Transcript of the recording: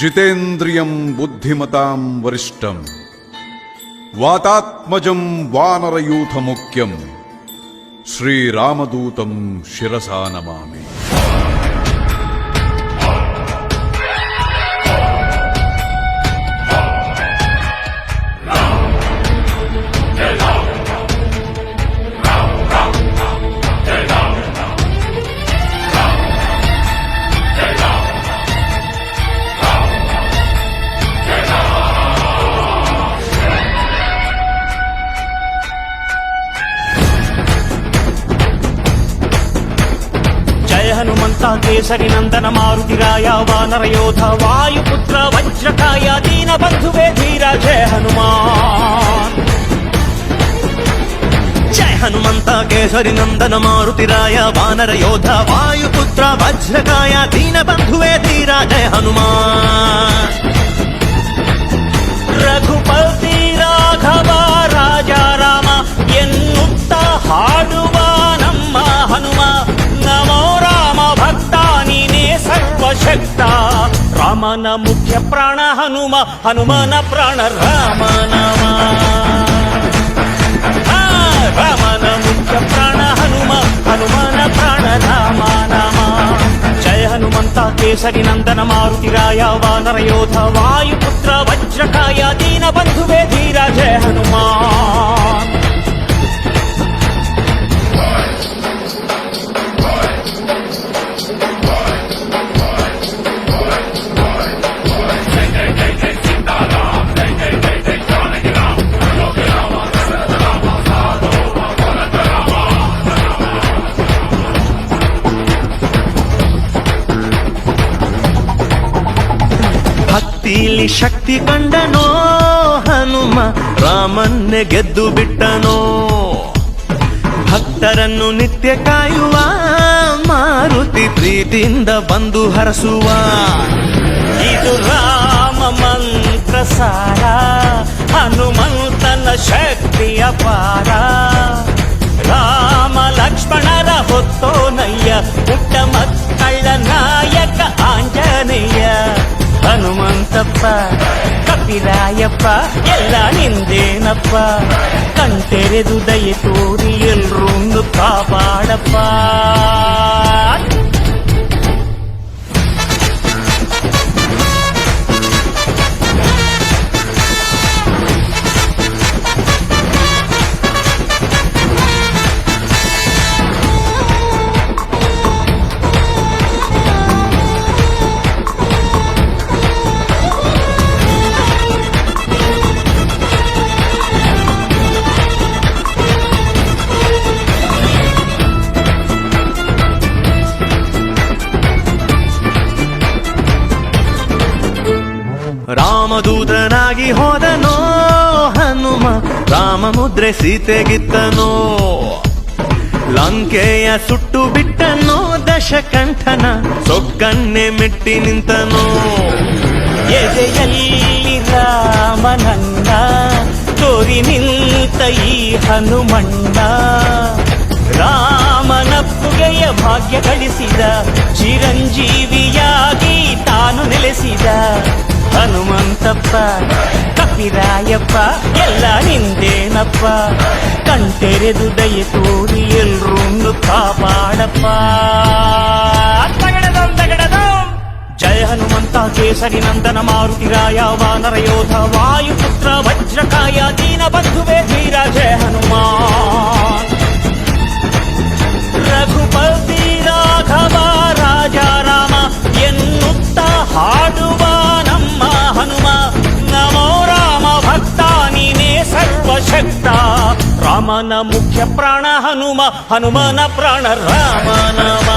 ಜಿತೇಂದ್ರಿಯಂ ಬುದ್ಧಿಮತಾಂ ವರಿಷ್ಠಂ ವಾತಾತ್ಮಜಂ ವಾನರಯೂಥ ಮುಖ್ಯಂ ಶ್ರೀರಾಮದೂತಂ ಶಿರಸಾ ನಮಾಮಿ. ಹನುಮಂತ ಕೇಸರಿ ನಂದನ ಮಾರುತಿರಾಯ ವಾನರ ಯೋಧ ವಾಯುಪುತ್ರ ವಜ್ರಕಾಯ ದೀನ ಬಂಧುವೇ ಧೀರ ಜಯ ಹನುಮಾನ್. ಜಯ ಹನುಮಂತ ಕೇಸರಿ ನಂದನ ಮಾರುತಿರಾಯ ವಾನರ ಯೋಧ ವಾಯುಪುತ್ರ ವಜ್ರಕಾಯ ದೀನ ಬಂಧುವೇ ಧೀರ ಜಯ ಹನುಮಾನ್. ರಘುಪತಿ ರಾಘವ ರಾಜ ರಾಮ ಎನ್ನುತ್ತ ಹಾಡುವ ನಮ್ಮ ಹನುಮ ನಮೋ ರಾಮ ಭಕ್ತ ನೀನೇ ಸರ್ವಶಕ್ತ. ರಾಮನ ಮುಖ್ಯ ಪ್ರಾಣ ಹನುಮ ಹನುಮನ ಪ್ರಾಣ ರಾಮ ನಾಮ. ರಾಮನ ಮುಖ್ಯ ಪ್ರಾಣ ಹನುಮ ಹನುಮನ ಪ್ರಾಣ ರಾಮ ನಾಮ. ಜಯ ಹನುಮಂತ ಕೇಸರಿ ನಂದನ ಮಾರುತಿರಾಯ ವಾನರ ಯೋಧ ವಾಯುಪುತ್ರ ವಜ್ರಕಾಯ ದೀನ ಬಂಧುವೇ ಧೀರ ಜಯ ಹನುಮಾನ್. ಭಕ್ತಿಲಿ ಶಕ್ತಿ ಕಂಡನೋ ಹನುಮ ರಾಮನ್ನೇ ಗೆದ್ದು ಬಿಟ್ಟನೋ. ಭಕ್ತರನ್ನು ನಿತ್ಯ ಕಾಯುವ ಮಾರುತಿ ಪ್ರೀತಿಯಿಂದ ಬಂದು ಹರಸುವ. ಇದು ರಾಮ ಮಂತ್ರ ಸಾರ ಹನುಮಂತನ ಶಕ್ತಿಯ ಪಾರ. ರಾಮ ಲಕ್ಷ್ಮಣರ ಹೊತ್ತೋನಯ್ಯ ಪುಟ್ಟ ಮಕ್ಕಳ ನಾಯಕ ಆಂಜನೇಯ. ಹನುಮಂತಪ್ಪ ಕಪಿರಾಯಪ್ಪ ಎಲ್ಲ ನಿಂದೇನಪ್ಪ. ಕಣ್ತೆರೆದು ದಯೆ ತೋರಿ ಎಲ್ರೂ ಕಾಪಾಡಪ್ಪ. ರಾಮದೂತನಾಗಿ ಹೋದನೋ ಹನುಮ ರಾಮ ಮುದ್ರೆ ಸೀತೆಗಿತ್ತನೋ. ಲಂಕೆಯ ಸುಟ್ಟು ಬಿಟ್ಟನೋ ದಶಕಂಠನ ಸೊಕ್ಕನ್ನೆ ಮೆಟ್ಟಿ ನಿಂತನೋ. ಎದೆಯಲ್ಲಿ ರಾಮನನ್ನ ತೋರಿ ನಿಂತ ಈ ಹನುಮಣ್ಣ. ರಾಮನಪ್ಪುಗೆಯ ಭಾಗ್ಯ ಗಳಿಸಿದ ಚಿರಂಜೀವಿಯಾಗಿ ತಾನು ನೆಲೆಸಿದ. ಹನುಮಂತಪ್ಪ ಕಪಿರಾಯಪ್ಪ ಎಲ್ಲ ನಿಂದೇನಪ್ಪ. ಕಣ್ತೆರೆದು ದಯೆ ತೋರಿ ಎಲ್ರೂ ಕಾಪಾಡಪ್ಪ. ಜಯ ಹನುಮಂತ ಕೇಸರಿ ನಂದನ ಮಾರುತಿರಾಯ ವಾನರ ಯೋಧ ವಾಯುಪುತ್ರ ವಜ್ರಕಾಯ ದೀನ ಬಂಧುವೇ ಧೀರ ಜಯ ಹನುಮಾನ್. ರಘುಪತಿ ರಾಘವ ರಾಜ ರಾಮ ಎನ್ನುತ್ತ ಹಾಡುವ ನಮ್ಮ ಹನುಮ ನಮೋ ರಾಮ ಭಕ್ತ ನೀನೇ ಸರ್ವಶಕ್ತ. ರಾಮನ ಮುಖ್ಯ ಪ್ರಾಣ ಹನುಮ ಹನುಮನ ಪ್ರಾಣ ರಾಮ ನಾಮ.